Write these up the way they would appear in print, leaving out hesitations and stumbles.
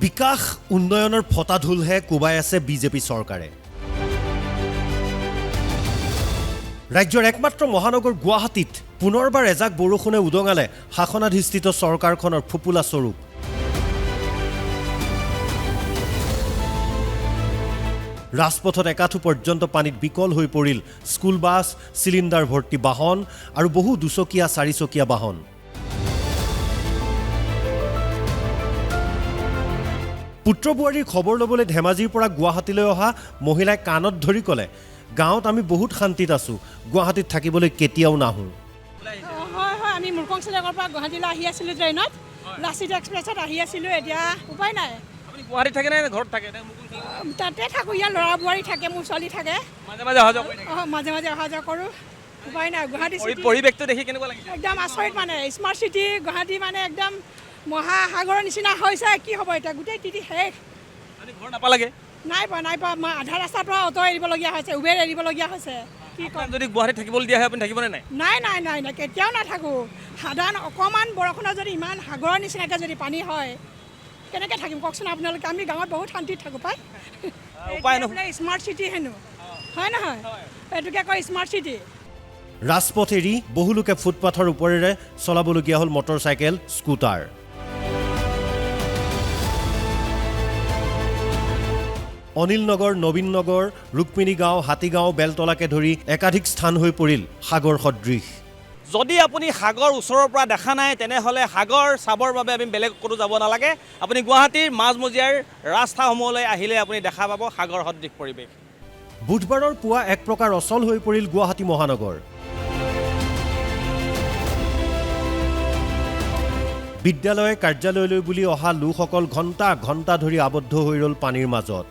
বিকাশ উন্নয়নৰ ফটাঢোলহে কোবাই আছে বিজেপি চৰকাৰে। ৰাজ্যৰ একমাত্ৰ মহানগৰ গুৱাহাটীত পুনৰবাৰ এজাক বৰষুণে উদঙালে শাসনাধিষ্ঠিত চৰকাৰখনৰ ফুপুলা স্বৰূপ। ৰাজপথত একাঠু পৰ্যন্ত পানীত বিকল হৈ পৰিল স্কুল বাছ, চিলিণ্ডাৰ ভৰ্তি বাহন আৰু বহু দুচকীয়া চাৰিচকীয়া বাহন। পুত্ৰ বোৱাৰীৰ খবৰ ল'বলৈ ধেমাজিৰ পৰা গুৱাহাটীলৈ অহা মহিলাই কাণত ধৰি ক'লে, গাঁৱত আমি বহুত শান্তিত আছোঁ, গুৱাহাটীত থাকিবলৈ কেতিয়াও নাহোঁ। হয় হয়, আমি মুৰকংচেলেকৰ পৰা গুৱাহাটীলৈ আহি আছিলোঁ ট্ৰেইনত, লাচিত এক্সপ্ৰেছত আহি আছিলোঁ। এতিয়া উপায় নাই। গুৱাহাটীত থাকে নে ঘৰত থাকে? তাতে থাকোঁ, ইয়াৰ ল'ৰা বোৱাৰী থাকে, মোৰ ছোৱালী থাকে। মাজে মাজে অহা যোৱা কৰি থাকে? মাজে মাজে অহা যোৱা কৰোঁ। উপায় নাই। গুৱাহাটী পৰিৱেশটো দেখি কেনেকুৱা লাগিছে? একদম আচৰিত, মানে স্মাৰ্ট চিটি গুৱাহাটী, মানে একদম মহাসাগৰৰ নিচিনা হৈছে। কি হ'ব এতিয়া, গোটেই তিতি শেষ। ঘৰ নাপালাগে? নাই পোৱা। মই আধা ৰাস্তাৰ পৰা অ'টো এৰিবলগীয়া হৈছে, উবেৰ এৰিবলগীয়া হৈছে। কি ক'ম? যদি গুৱাহাটীত থাকিবলৈ দিয়া হয় আপুনি থাকিবনে নাই? নাই, কেতিয়াও নাথাকোঁ। সাধাৰণ অকণমান বৰষুণত যদি ইমান সাগৰৰ নিচিনাকৈ যদি পানী হয়, কেনেকৈ থাকিম কওকচোন আপোনালোকে? আমি গাঁৱত বহুত শান্তিত থাকোঁ পাই। উপায় নহয়। স্মাৰ্ট চিটি হেনো, হয় নহয়? এইটোকে কয় স্মাৰ্ট চিটি। ৰাজপথ এৰি বহু লোকে ফুটপাথৰ ওপৰেৰে চলাবলগীয়া হ'ল মটৰ চাইকেল, স্কুটাৰ। অনিল নগৰ, নবীন নগৰ, ৰুক্মিণী গাঁও, হাতীগাঁও, বেলতলাকে ধৰি একাধিক স্থান হৈ পৰিল সাগৰ সদৃশ। যদি আপুনি সাগৰ ওচৰৰ পৰা দেখা নাই, তেনেহ'লে সাগৰ চাবৰ বাবে আমি বেলেগ ক'তো যাব নালাগে। আপুনি গুৱাহাটীৰ মাজমজিয়াৰ ৰাস্তাসমূহলৈ আহিলে আপুনি দেখা পাব সাগৰ সদৃশ পৰিৱেশ। বুধবাৰৰ পুৱা এক প্ৰকাৰ অচল হৈ পৰিল গুৱাহাটী মহানগৰ। বিদ্যালয়, কাৰ্যালয়লৈ বুলি অহা লোকসকল ঘণ্টা ঘণ্টা ধৰি আবদ্ধ হৈ ৰ'ল পানীৰ মাজত।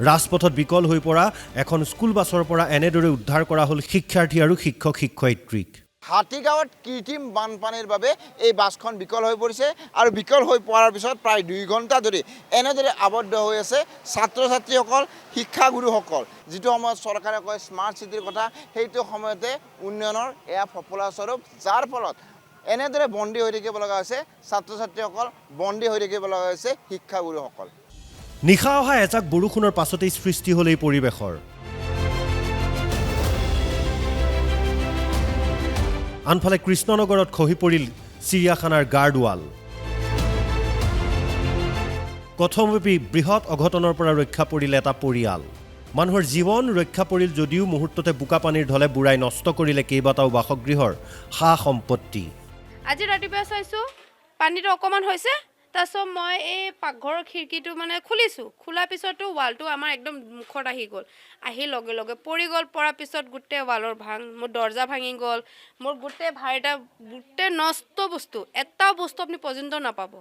ৰাজপথত বিকল হৈ পৰা এখন স্কুল বাছৰ পৰা এনেদৰে উদ্ধাৰ কৰা হ'ল শিক্ষাৰ্থী আৰু শিক্ষক-শিক্ষয়িত্ৰীক। হাতীগাঁৱত কৃত্ৰিম বানপানীৰ বাবে এই বাছখন বিকল হৈ পৰিছে আৰু বিকল হৈ পৰাৰ পিছত প্ৰায় 2 ঘণ্টা ধৰি এনেদৰে আবদ্ধ হৈ আছে ছাত্ৰ ছাত্ৰীসকল, শিক্ষাগুৰুসকল। যিটো সময়ত চৰকাৰে কয় স্মাৰ্ট চিটিৰ কথা, সেইটো সময়তে উন্নয়নৰ এয়া ফপলা স্বৰূপ, যাৰ ফলত এনেদৰে বন্দী হৈ থাকিব লগা হৈছে ছাত্ৰ ছাত্ৰীসকল, বন্দী হৈ থাকিব লগা হৈছে শিক্ষাগুৰুসকল। নিশা অহা এজাক বৰষুণৰ পাছতেই সৃষ্টি হ'ল এই পৰিৱেশৰ। আনফালে কৃষ্ণনগৰত খহি পৰিল চিৰিয়াখানাৰ গাৰ্ডৱাল। কথমপি বৃহৎ অঘটনৰ পৰা ৰক্ষা পৰিল এটা পৰিয়াল। মানুহৰ জীৱন ৰক্ষা পৰিল যদিও মুহূৰ্ততে বোকা পানীৰ ঢলে বুঢ়াই নষ্ট কৰিলে কেইবাটাও বাসগৃহৰ সা সম্পত্তি। আজি ৰাতিপুৱা চাইছোঁ পানীটো অকণমান হৈছে, তাৰপিছত মই এই পাকঘৰৰ খিৰিকীটো মানে খুলিছোঁ, খোলাৰ পিছতো ৱালটো আমাৰ একদম মুখত আহি গ'ল, আহি লগে লগে পৰি গ'ল। পৰাৰ পিছত গোটেই ৱালৰ মোৰ দৰ্জা ভাঙি গ'ল, মোৰ গোটেই ভাইটা গোটেই নষ্ট বস্তু, এটাও বস্তু আপুনি পৰ্যন্ত নাপাব।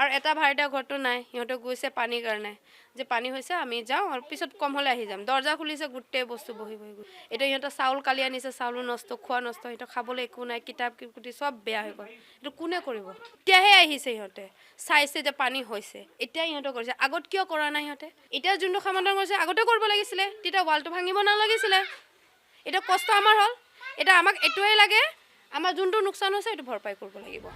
আৰু এটা ভাইটা ঘৰটো নাই, সিহঁতে গৈছে পানীৰ কাৰণে, যে পানী হৈছে আমি যাওঁ আৰু পিছত কম হ'লে আহি যাম। দৰ্জা খুলিছে, গোটেই বস্তু বহি গ'ল। এতিয়া সিহঁতৰ চাউল কালি আনিছে, চাউলো নষ্ট, খোৱা নষ্ট, সিহঁতৰ খাবলৈ একো নাই, কিতাপ কিকুটি চব বেয়া হৈ গ'ল। এইটো কোনে কৰিব? এতিয়াহে আহিছে সিহঁতে, চাইছে যে পানী হৈছে, এতিয়া সিহঁতে কৰিছে। আগত কিয় কৰা নাই সিহঁতে? এতিয়া যোনটো সমাধান কৰিছে আগতে কৰিব লাগিছিলে, তেতিয়া ৱালটো ভাঙিব নালাগিছিলে। এতিয়া কষ্ট আমাৰ হ'ল, এতিয়া আমাক এইটোৱে লাগে, আমাৰ যোনটো লোকচান হৈছে এইটো ভৰপাই কৰিব লাগিব।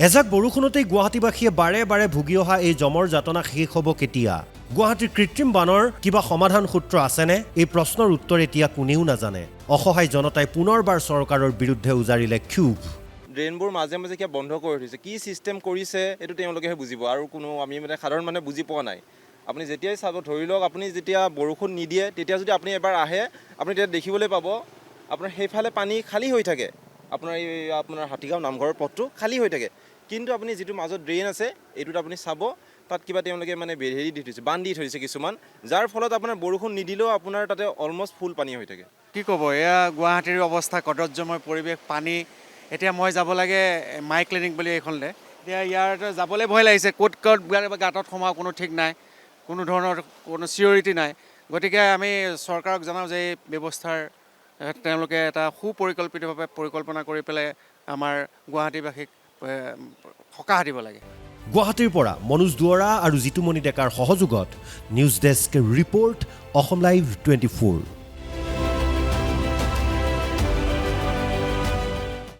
এজাক বৰষুণতেই গুৱাহাটীবাসীয়ে বাৰে বাৰে ভুগি অহা এই জমৰ যাতনা শেষ হ'ব কেতিয়া? গুৱাহাটীৰ কৃত্ৰিম বানৰ কিবা সমাধান সূত্ৰ আছেনে? এই প্ৰশ্নৰ উত্তৰ এতিয়া কোনেও নাজানে। অসহায় জনতাই পুনৰবাৰ চৰকাৰৰ বিৰুদ্ধে উজাৰিলে ক্ষোভ। ড্ৰেইনবোৰ মাজে মাজে কিয় বন্ধ কৰি থৈছে, কি ছিষ্টেম কৰিছে এইটো তেওঁলোকেহে বুজিব, আৰু কোনো আমি সাধাৰণ মানুহে বুজি পোৱা নাই। আপুনি যেতিয়াই চাব, ধৰি লওক আপুনি যেতিয়া বৰষুণ নিদিয়ে, তেতিয়া যদি আপুনি এবাৰ আহে, আপুনি তেতিয়া দেখিবলৈ পাব আপোনাৰ সেইফালে পানী খালী হৈ থাকে, আপোনাৰ হাতীগাঁও নামঘৰৰ পথটো খালী হৈ থাকে। কিন্তু আপুনি যিটো মাজত ড্ৰেইন আছে, এইটোত আপুনি চাব তাত কিবা তেওঁলোকে হেৰি দি থৈছে, বান্ধ দি থৈছে কিছুমান, যাৰ ফলত আপোনাৰ বৰষুণ নিদিলেও আপোনাৰ তাতে অলমষ্ট ফুল পানী হৈ থাকে। কি ক'ব, এয়া গুৱাহাটীৰ অৱস্থা, কদৰ্যময় পৰিৱেশ, পানী। এতিয়া মই যাব লাগে মাই ক্লিনিক বুলি এইখনলৈ, এতিয়া ইয়াত যাবলৈ ভয় লাগিছে, ক'ত গাঁতত সোমাওঁ কোনো ঠিক নাই, কোনো ধৰণৰ কোনো চিয়ৰিটি নাই। গতিকে আমি চৰকাৰক জনাওঁ যে এই ব্যৱস্থাৰ তেওঁলোকে এটা সুপৰিকল্পিতভাৱে পৰিকল্পনা কৰি পেলাই আমাৰ গুৱাহাটীবাসীক সকাহ দিব লাগে। গুৱাহাটীৰ পৰা মনোজ দুৱৰা আৰু জিতুমণি ডেকাৰ সহযোগত news desk report, Assam live 24।